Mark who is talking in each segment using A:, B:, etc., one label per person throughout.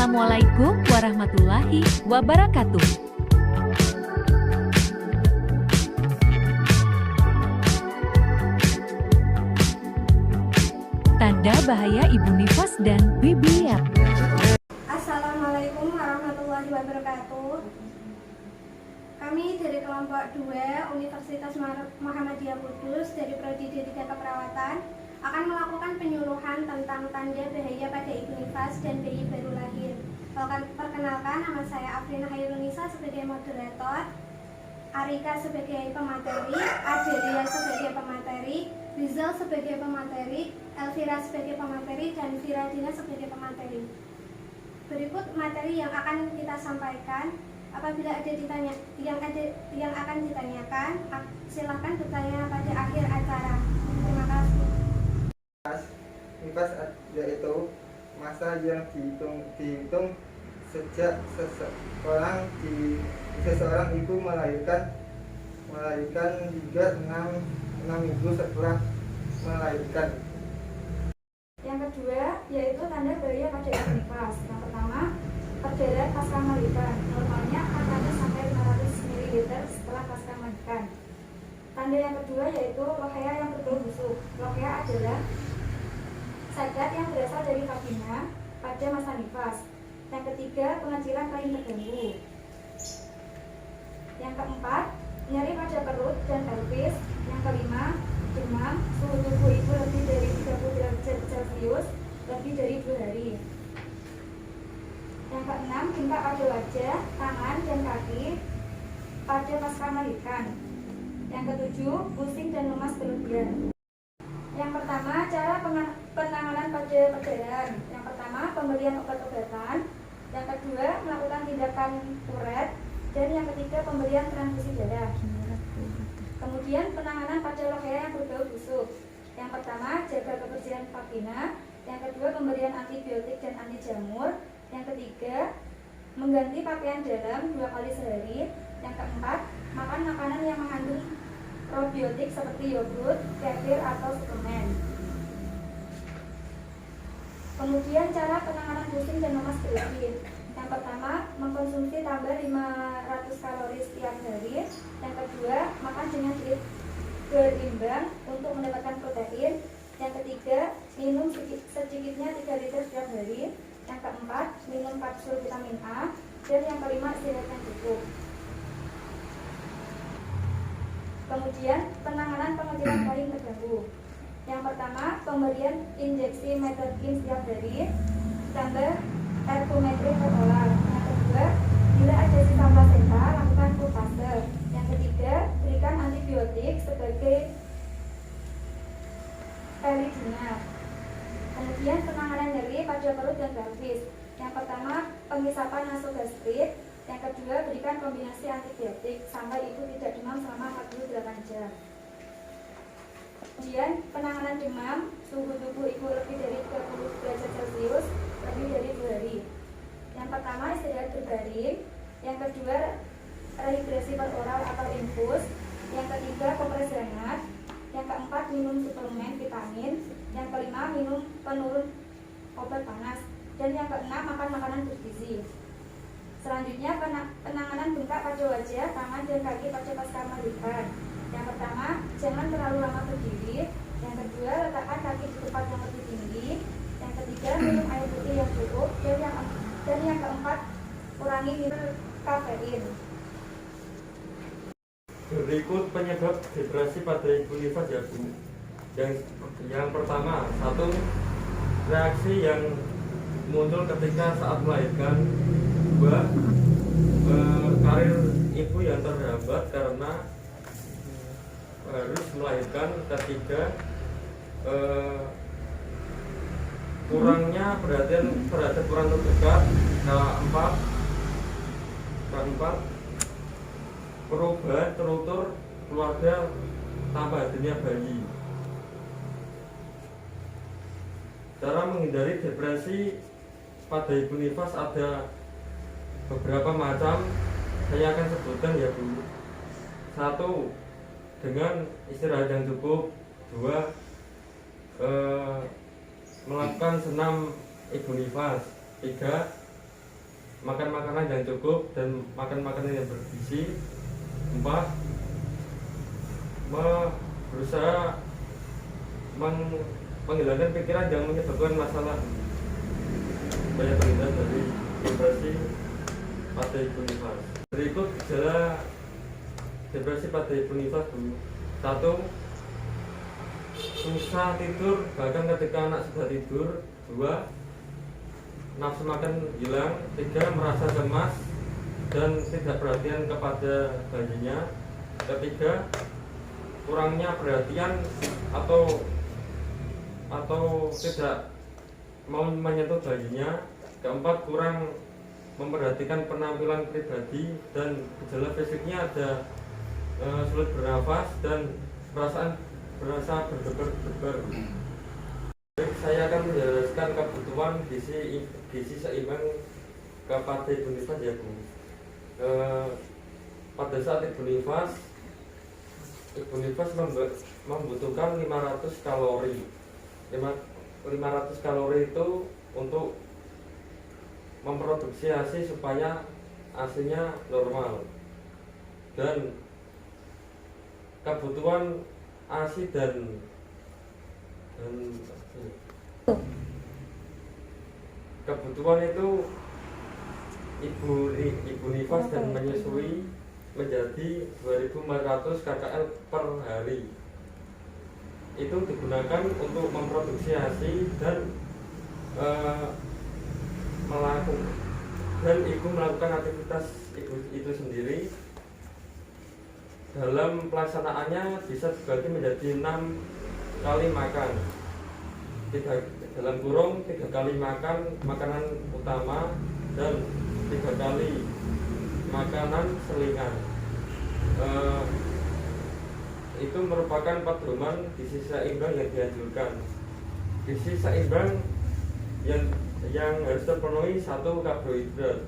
A: Assalamualaikum warahmatullahi wabarakatuh. Tanda bahaya ibu nifas dan bibiat.
B: Assalamualaikum warahmatullahi wabarakatuh. Kami dari kelompok 2 Universitas Muhammadiyah Kudus dari Prodi D3 Keperawatan akan melakukan penyuluhan tentang tanda bahaya pada ibu nifas dan bayi baru lahir. Perkenalkan, nama saya Afrina Hairunisa sebagai moderator, Arika sebagai pemateri, Adelia sebagai pemateri, Rizal sebagai pemateri, Elvira sebagai pemateri, dan Viradina sebagai pemateri. Berikut materi yang akan kita sampaikan. Apabila ada yang akan ditanyakan, silakan bertanya pada akhir acara. Terima kasih.
C: Nifas yaitu masa yang dihitung sejak seseorang ibu melahirkan hingga 6 minggu setelah melahirkan.
D: Yang kedua yaitu tanda bahaya pada ibu nifas. Yang pertama, perdarahan pasca melahirkan. Normalnya akan ada sampai 500 ml setelah pasca melahirkan. Tanda yang kedua yaitu lohea yang berbau busuk. Lohea adalah sadat yang berasal dari vagina pada masa nifas. Yang ketiga, pengecilan rahim terganggu. Yang keempat, nyeri pada perut dan pelvis. Yang kelima, demam, suhu tubuh ibu lebih dari 30 derajat Celcius lebih dari 2 hari. Yang keenam, bengkak pada wajah, tangan, dan kaki pada pasca melahirkan. Yang ketujuh, pusing dan lemas berlebihan. Yang pertama, cara penanganan pada perdarahan. Yang pertama, pemberian obat-obatan. Yang kedua, melakukan tindakan uret. Dan yang ketiga, pemberian transfusi darah. Kemudian penanganan pada lohea yang berbau busuk. Yang pertama, jaga kebersihan vagina. Yang kedua, pemberian antibiotik dan anti jamur. Yang ketiga, mengganti pakaian dalam 2 kali sehari. Yang keempat, makan makanan yang mengandung probiotik seperti yogurt, kefir, atau suplemen. Kemudian cara penanganan pusing dan lemas berlebih. Yang pertama, mengkonsumsi tambah 500 kalori setiap hari. Yang kedua, makan dengan diet berimbang untuk mendapatkan protein. Yang ketiga, minum sedikitnya 3 liter setiap hari. Yang keempat, minum kapsul vitamin A. Dan yang kelima, istirahat yang cukup. Kemudian penanganan pengecilan rahim terganggu. Yang pertama, pemberian injeksi metformin setiap hari, tambah ergometrin per oral. Yang kedua, bila ada sisa plasenta, lakukan purpase. Yang ketiga, berikan antibiotik sebagai pelidina. Kemudian penanganan nyeri pada perut dan pelvis. Yang pertama, pengisapan nasogastrit. Yang kedua, berikan kombinasi antibiotik sampai ibu tidak demam selama 48 jam. Kemudian penanganan demam, suhu tubuh ibu lebih dari 30 derajat Celcius lebih dari 2 hari. Yang pertama, istirahat berbaring. Yang kedua, rehidrasi per oral atau infus. Yang ketiga, kompres hangat. Yang keempat, minum suplemen vitamin. Yang kelima, minum penurun obat panas. Dan yang keenam, makan makanan bergizi. Selanjutnya, penanganan bengkak pada wajah, tangan, dan kaki pada pasca melahirkan. Yang pertama, jangan terlalu lama berdiri. Yang kedua, letakkan kaki di tempat yang lebih tinggi. Yang ketiga, minum air putih yang cukup. Dan yang keempat, kurangi minum kafein.
E: Berikut penyebab depresi pada ibu nifas ya Bu. Yang pertama, satu, reaksi yang muncul ketika saat melahirkan. 2, karir ibu yang terhambat karena harus melahirkan. Ketiga, kurangnya perhatian terhadap orang terdekat. Keempat, perubahan struktur keluarga tanpa hadirnya bayi. Cara menghindari depresi pada ibu nifas ada beberapa macam, saya akan sebutkan ya Bu. 1, dengan istirahat yang cukup. 2, melakukan senam ibu nifas. 3, makan makanan yang cukup dan makan makanan yang bergizi. 4. Berusaha menghilangkan pikiran yang menyebabkan masalah supaya terhindar dari depresi pada ibu nifas. Berikut gejala depresi pada ibu nifas. 1. Susah tidur bahkan ketika anak sudah tidur. 2. Nafsu makan hilang. 3. Merasa cemas dan tidak perhatian kepada bayinya. 3. Kurangnya perhatian atau tidak mau menyentuh bayinya. 4. Kurang memperhatikan penampilan pribadi, dan gejala fisiknya ada sulit bernafas dan berasa berdebar-debar. Saya akan menjelaskan kebutuhan gizi seimbang kepada ibu nifas ya Bu. Pada saat ibu nifas membutuhkan 500 kalori. 500 kalori itu untuk memproduksi ASI supaya ASI-nya normal, dan kebutuhan ASI dan kebutuhan itu ibu nifas dan menyusui menjadi 2.400 kcal per hari. Itu digunakan untuk memproduksi ASI dan ibu melakukan aktivitas itu sendiri. Dalam pelaksanaannya bisa dibagi menjadi 6 kali makan. Dalam kurung 3 kali makan makanan utama dan 3 kali makanan selingan. Itu merupakan pedoman gizi seimbang yang dianjurkan. Gizi seimbang yang harus terpenuhi 1 karbohidrat.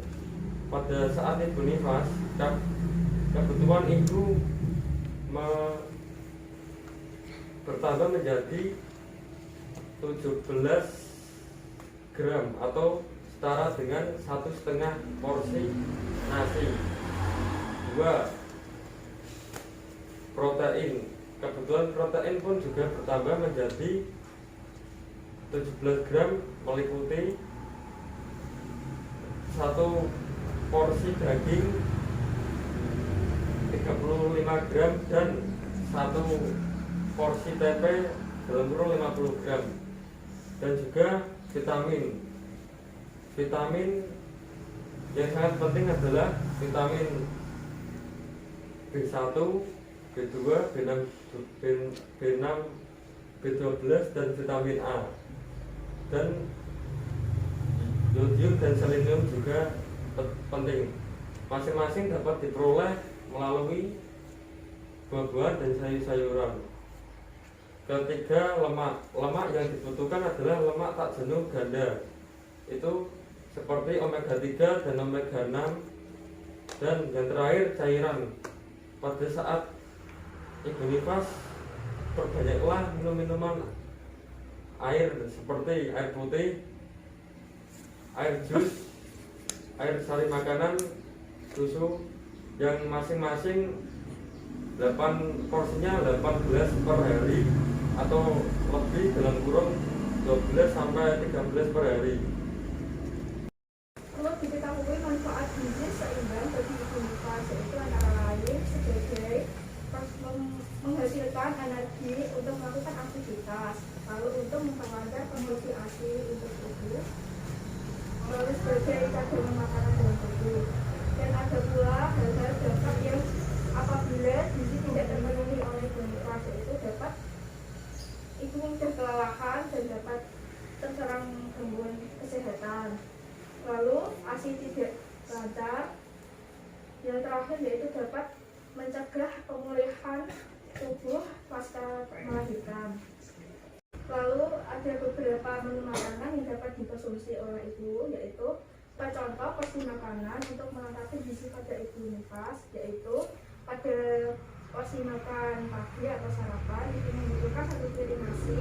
E: Pada saat ibu nifas, kebutuhan ibu bertambah menjadi 17 gram atau setara dengan 1,5 porsi nasi. 2. Protein. Kebutuhan protein pun juga bertambah menjadi 17 gram, meliputi 1 porsi daging 35 gram dan 1 porsi tempe dalam kurung 50 gram. Dan juga vitamin yang sangat penting adalah vitamin B1, B2, B6, B12 dan vitamin A. Dan yodium dan selenium juga penting. Masing-masing dapat diperoleh melalui buah-buahan dan sayur-sayuran. Ketiga, lemak. Lemak yang dibutuhkan adalah lemak tak jenuh ganda. Itu seperti omega 3 dan omega 6. Dan yang terakhir, cairan. Pada saat ibu nifas, perbanyaklah minum-minuman air seperti air putih, air jus, air sari makanan, susu, yang masing-masing 8 porsinya 8 gelas per hari atau lebih, dalam kurung 12 sampai 13 per hari.
D: Perlu diketahui manfaat gizi seimbang bagi ibu nifas, yaitu antara lain sebagai menghasilkan energi untuk melakukan aktivitas, lalu untuk memperlancar produksi ASI untuk tubuh, lalu sebagai cadangan makanan dalam tubuh. Dan ada pula hal-hal dampak yang apabila gizi tidak terpenuhi oleh ibu nifas, itu dapat ibu mudah kelelahan dan dapat terserang gangguan kesehatan. Lalu ASI tidak lancar. Yang terakhir yaitu dapat mencegah pemulihan tubuh pasca melahirkan. Lalu ada beberapa menu makanan yang dapat dikonsumsi oleh ibu, yaitu contoh porsi makanan untuk melengkapi gizi pada ibu nifas, yaitu pada porsi makan pagi atau sarapan itu membutuhkan 1 piring nasi,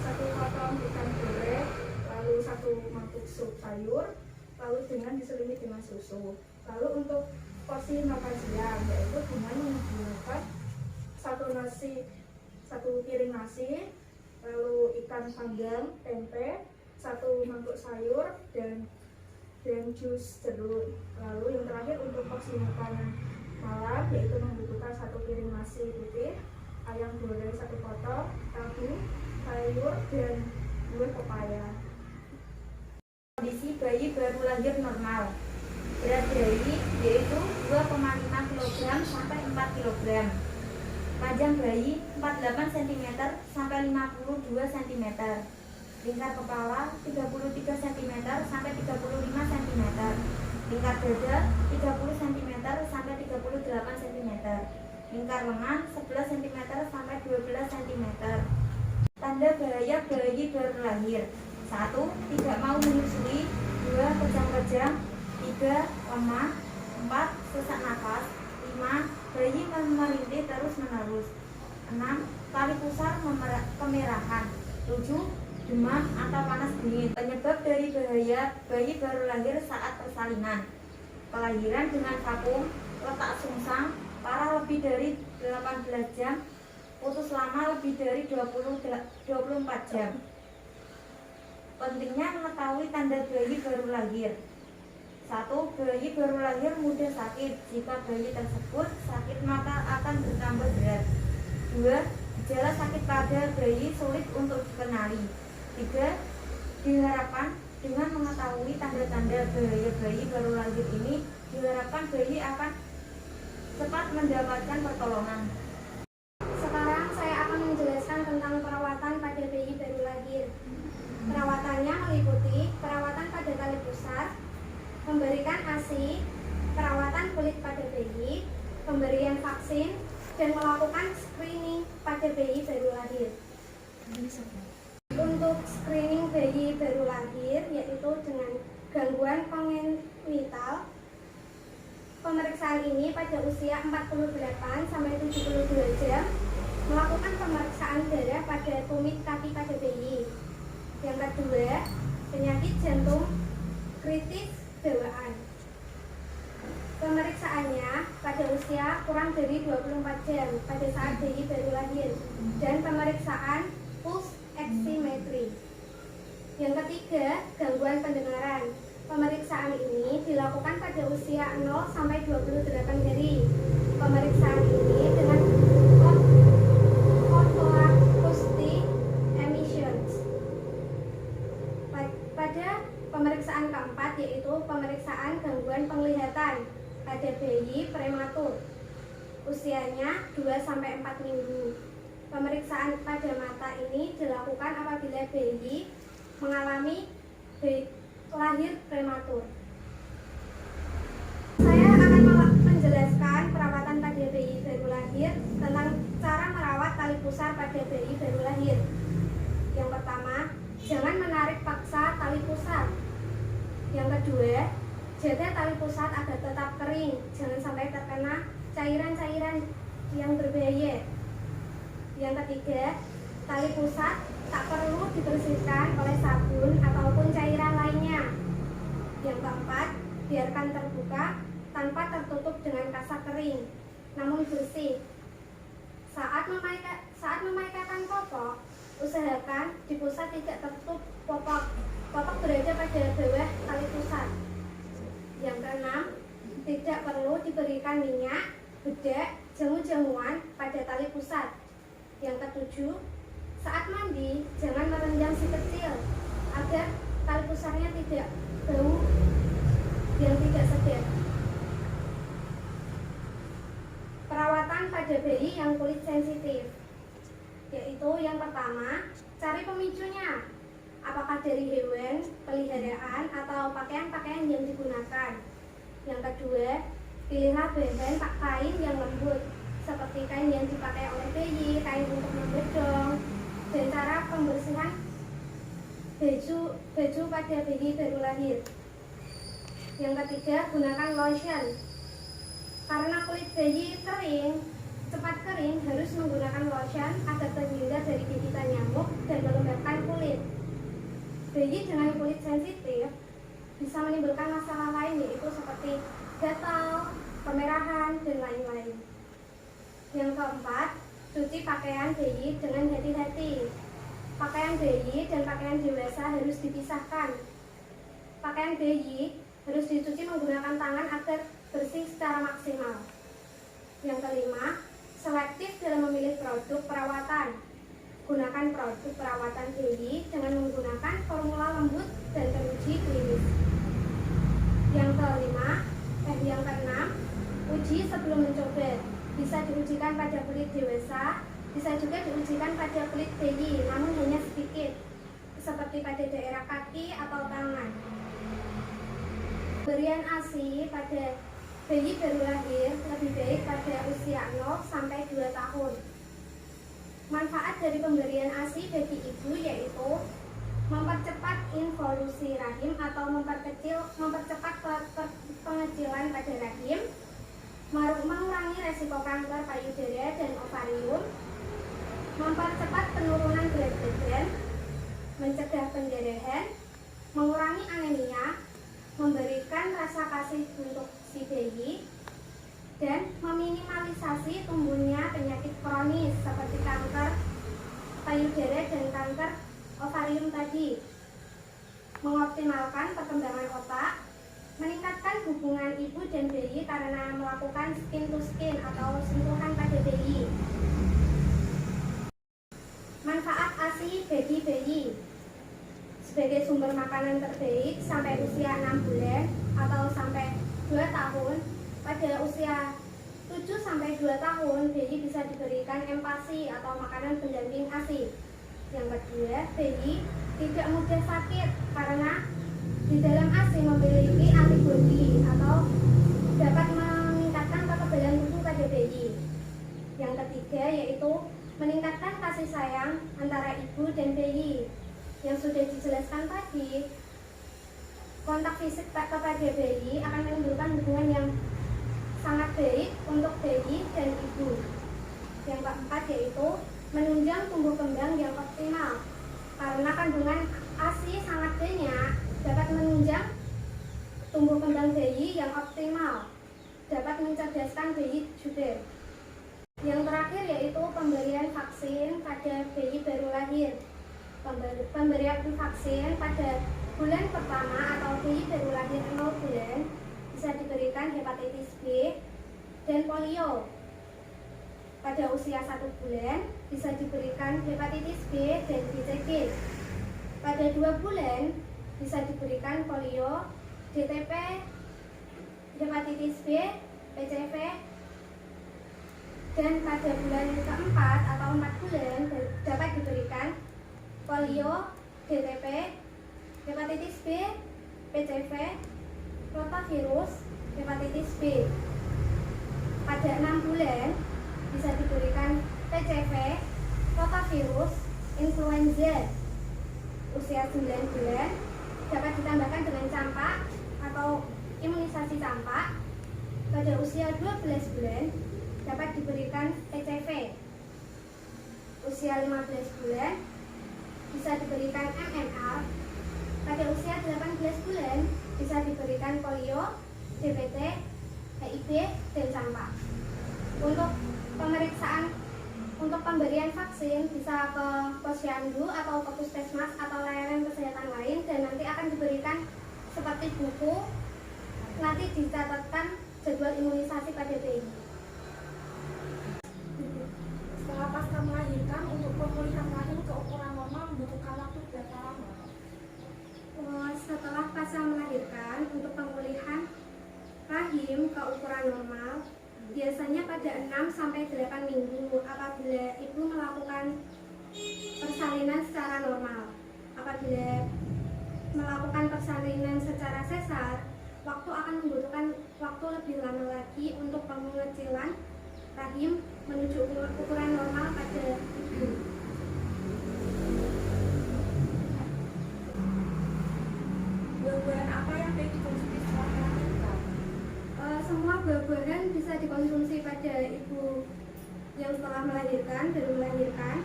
D: 1 potong ikan goreng, lalu 1 mangkuk sup sayur, lalu dengan diselingi dengan susu. Lalu untuk porsi makan siang yaitu dengan menggunakan satu piring nasi, lalu ikan panggang, tempe, 1 mangkuk sayur dan jus jeruk. Lalu yang terakhir untuk porsi makanan malam yaitu membutuhkan 1 piring nasi putih, ayam goreng 1 potong, tahu, sayur dan buah pepaya. Kondisi bayi baru lahir normal. Berat bayi yaitu 2,5 kg sampai 4 kg. Panjang bayi 48 cm sampai 52 cm. Lingkar kepala 33 cm sampai 35 cm. Lingkar dada 30 cm sampai 38 cm. Lingkar lengan 11 cm sampai 12 cm. Tanda bahaya bayi baru lahir: 1. Tidak mau menyusui. 2. Kejang-kejang. 3. Lemah. 4. Sesak napas. 5. Bayi merintih terus-menerus. 6. Tali pusar kemerahan. 7. Demam atau panas dingin. Penyebab dari bahaya bayi baru lahir saat persalinan: kelahiran dengan vakum, letak sungsang, parah lebih dari 18 jam, putus lama lebih dari 24 jam. Pentingnya mengetahui tanda bayi baru lahir. 1. Bayi baru lahir mudah sakit. Jika bayi tersebut sakit maka akan bertambah berat. 2. Gejala sakit pada bayi sulit untuk dikenali. 3. Diharapkan dengan mengetahui tanda-tanda bahaya bayi baru lahir ini, diharapkan bayi akan cepat mendapatkan pertolongan.
B: Sekarang saya akan menjelaskan tentang perawatan pada bayi baru lahir. Perawatannya meliputi perawatan pada tali pusat, memberikan ASI, perawatan kulit pada bayi, pemberian vaksin, dan melakukan screening pada bayi baru lahir. Untuk screening bayi baru lahir yaitu dengan gangguan kongenital. Pemeriksaan ini pada usia 48 sampai 72 jam melakukan pemeriksaan darah pada tumit kaki pada bayi. Yang kedua, penyakit jantung kritis bawaan. Pemeriksaannya pada usia kurang dari 24 jam pada saat bayi baru lahir, dan pemeriksaan pulse oximetry. Yang ketiga, gangguan pendengaran. Pemeriksaan ini dilakukan pada usia 0 sampai 28 hari. Pemeriksaan ini dengan acoustic emissions. Pada pemeriksaan keempat yaitu pemeriksaan gangguan penglihatan pada bayi prematur. Usianya 2 sampai 4 minggu. Pemeriksaan pada mata ini dilakukan apabila bayi mengalami lahir prematur. Saya akan menjelaskan perawatan pada bayi baru lahir tentang cara merawat tali pusar pada bayi baru lahir. Yang pertama, jangan menarik paksa tali pusar. Yang kedua, jaga tali pusat agar tetap kering, jangan sampai terkena cairan-cairan yang berbahaya. Yang ketiga, tali pusat tak perlu dibersihkan oleh sabun ataupun cairan lainnya. Yang keempat, biarkan terbuka tanpa tertutup dengan kasak kering, namun bersih. Saat memaikkan popok, usahakan di pusat tidak tertutup popok. Popok berada pada bawah tali pusat. Yang keenam, tidak perlu diberikan minyak, bedak, jamu-jamuan pada tali pusat. Yang ketujuh, saat mandi jangan merenjang si kecil agar tali pusarnya tidak bau yang tidak sedap. Perawatan pada bayi yang kulit sensitif, yaitu yang pertama, cari pemicunya. Apakah dari hewan peliharaan atau pakaian-pakaian yang digunakan. Yang kedua, pilihlah bahan kain yang lembut, seperti kain yang dipakai oleh bayi, kain untuk membedong, dan cara pembersihan baju pada bayi baru lahir. Yang ketiga, gunakan lotion. Karena kulit bayi cepat kering, harus menggunakan lotion agar terhindar dari gigitan nyamuk dan melembabkan kulit. Bayi dengan kulit sensitif bisa menimbulkan masalah lain yaitu seperti gatal, kemerahan, dan lain-lain. Yang keempat, cuci pakaian bayi dengan hati-hati. Pakaian bayi dan pakaian dewasa harus dipisahkan. Pakaian bayi harus dicuci menggunakan tangan agar bersih secara maksimal. Yang kelima, selektif dalam memilih produk perawatan. Gunakan produk perawatan bayi dengan menggunakan formula lembut dan teruji klinis. Yang keenam, uji sebelum mencoba. Bisa diujikan pada kulit dewasa, bisa juga diujikan pada kulit bayi, namun hanya sedikit, seperti pada daerah kaki atau tangan. Pemberian ASI pada bayi baru lahir lebih baik pada usia 0 sampai 2 tahun. Manfaat dari pemberian ASI bagi ibu yaitu mempercepat involusi rahim atau mempercepat pengecilan pada rahim, mengurangi resiko kanker payudara dan ovarium, mempercepat penurunan berat badan, mencegah pendarahan, mengurangi anemia, memberikan rasa kasih untuk si bayi, dan meminimalisasi tumbuhnya penyakit kronis seperti kanker payudara dan kanker ovarium tadi, mengoptimalkan perkembangan otak, meningkatkan hubungan ibu dan bayi karena melakukan skin to skin atau sentuhan pada bayi. Manfaat ASI bagi bayi sebagai sumber makanan terbaik sampai usia 6 bulan atau sampai 2 tahun. Pada usia 7 sampai 2 tahun, bayi bisa diberikan empasi atau makanan pendamping ASI. Yang kedua, bayi tidak mudah sakit karena di dalam ASI memiliki antibodi atau dapat meningkatkan kekebalan tubuh pada bayi. Yang ketiga yaitu meningkatkan kasih sayang antara ibu dan bayi. Yang sudah dijelaskan tadi, kontak fisik kepada bayi akan menimbulkan hubungan yang sangat baik untuk bayi dan ibu. Yang keempat yaitu menunjang tumbuh kembang yang optimal. Karena kandungan ASI sangat banyak, dapat menunjang tumbuh kembang bayi yang optimal, dapat mencerdaskan bayi juga. Yang terakhir yaitu pemberian vaksin pada bayi baru lahir. Pemberian vaksin pada bulan pertama atau bayi baru lahir 0 bulan bisa diberikan hepatitis B dan polio. Pada usia 1 bulan bisa diberikan hepatitis B dan BCG. Pada 2 bulan bisa diberikan polio, DTP, hepatitis B, PCV, dan pada bulan keempat atau 4 bulan dapat diberikan polio, DTP, hepatitis B, PCV, rotavirus, hepatitis B. Pada 6 bulan bisa diberikan PCV, rotavirus, influenza. Usia 9 bulan dapat ditambahkan dengan campak atau imunisasi campak. Pada usia 12 bulan dapat diberikan PCV. Usia 15 bulan bisa diberikan MMR. Pada usia 18 bulan bisa diberikan polio, DPT, HIV, dan campak. Untuk pemberian vaksin bisa ke posyandu atau ke puskesmas atau layanan kesehatan lain, dan nanti akan diberikan seperti buku, nanti dicatatkan jadwal imunisasi pada bayi.
D: Setelah pasca melahirkan, untuk pemulihan rahim ke ukuran normal membutuhkan waktu berapa lama?
B: Setelah pasca melahirkan, untuk pemulihan rahim ke ukuran normal biasanya pada 6 sampai 8 minggu apabila ibu melakukan persalinan secara normal. Apabila melakukan persalinan secara sesar, waktu akan membutuhkan waktu lebih lama lagi untuk pengecilan rahim menuju ukuran normal pada ibu.
D: Buah-buahan apa yang baik dikonsumsi setelah melahirkan?
B: Semua buah-buahan bisa dikonsumsi pada ibu yang setelah melahirkan, baru melahirkan.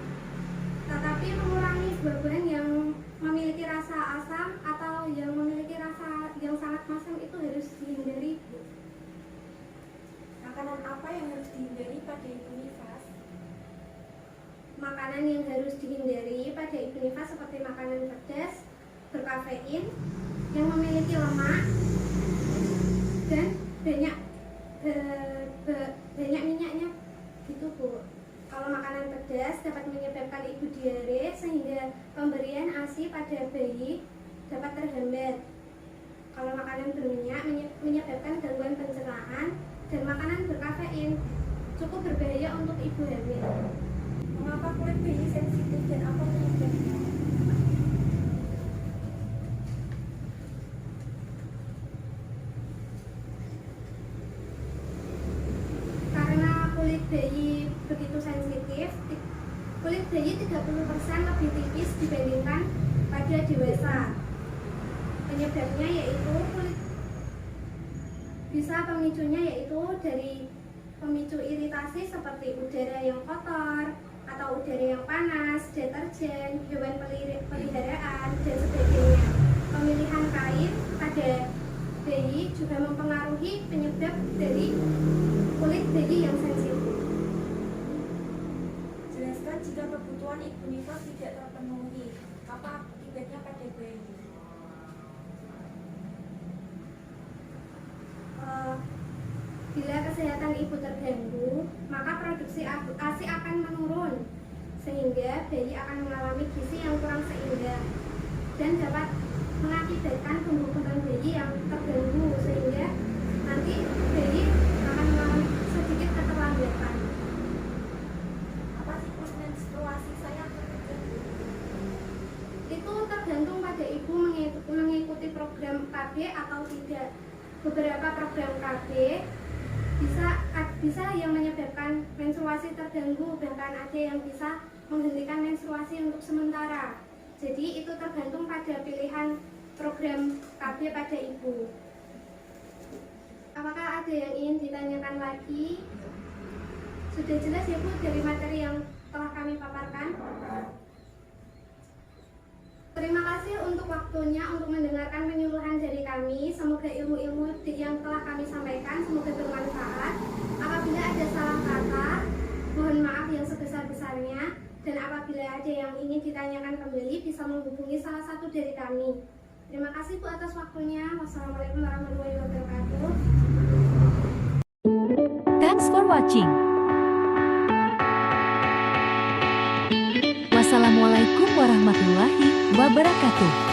B: Tetapi mengurangi buah-buahan yang memiliki rasa asam atau yang memiliki rasa yang masam itu harus dihindari, Bu.
D: Makanan apa yang harus dihindari pada Ibu nifas?
B: Makanan yang harus dihindari pada ibu nifas seperti makanan pedas, berkafein, yang memiliki lemak, dan banyak minyaknya gitu, Bu. Kalau makanan pedas dapat menyebabkan ibu diare sehingga pemberian ASI pada bayi dapat terhambat. Kalau makanan berminyak menyebabkan gangguan pencernaan, dan makanan berkafein cukup berbahaya untuk ibu hamil.
D: Mengapa kulit bayi sensitif dan apa penyebabnya?
B: Karena kulit bayi begitu sensitif, kulit bayi 30% lebih tipis dibandingkan pada dewasa. Penyebabnya yaitu pemicunya yaitu dari pemicu iritasi seperti udara yang kotor atau udara yang panas, deterjen, hewan peliharaan, dan sebagainya. Pemilihan kain pada bayi juga mempengaruhi penyebab dari kulit bayi yang sensitif.
D: Jelaskan jika kebutuhan Ibu nifas tidak terpenuhi, apa akibatnya pada bayi?
B: Bila kesehatan ibu terganggu, maka produksi ASI akan menurun, sehingga bayi akan mengalami gizi yang kurang seimbang dan dapat mengakibatkan tumbuh kembang bayi yang terganggu, sehingga nanti bayi akan mengalami sedikit keterlambatan.
D: Apa siklus menstruasi saya terganggu?
B: Itu tergantung pada ibu mengikuti program KB atau tidak. Beberapa program KB bisa yang menyebabkan menstruasi terganggu, bahkan ada yang bisa menghentikan menstruasi untuk sementara. Jadi itu tergantung pada pilihan program KB pada ibu. Apakah ada yang ingin ditanyakan lagi? Sudah jelas ya, Bu, dari materi yang telah kami paparkan? Terima kasih untuk waktunya untuk mendengarkan penyuluhan dari kami. Semoga ilmu-ilmu yang telah kami sampaikan semoga bermanfaat. Apabila ada salah kata, mohon maaf yang sebesar-besarnya. Dan apabila ada yang ingin ditanyakan kembali, bisa menghubungi salah satu dari kami. Terima kasih, Bu, atas waktunya. Wassalamualaikum warahmatullahi wabarakatuh.
A: Thanks for watching. Wassalamualaikum warahmatullahi wabarakatuh.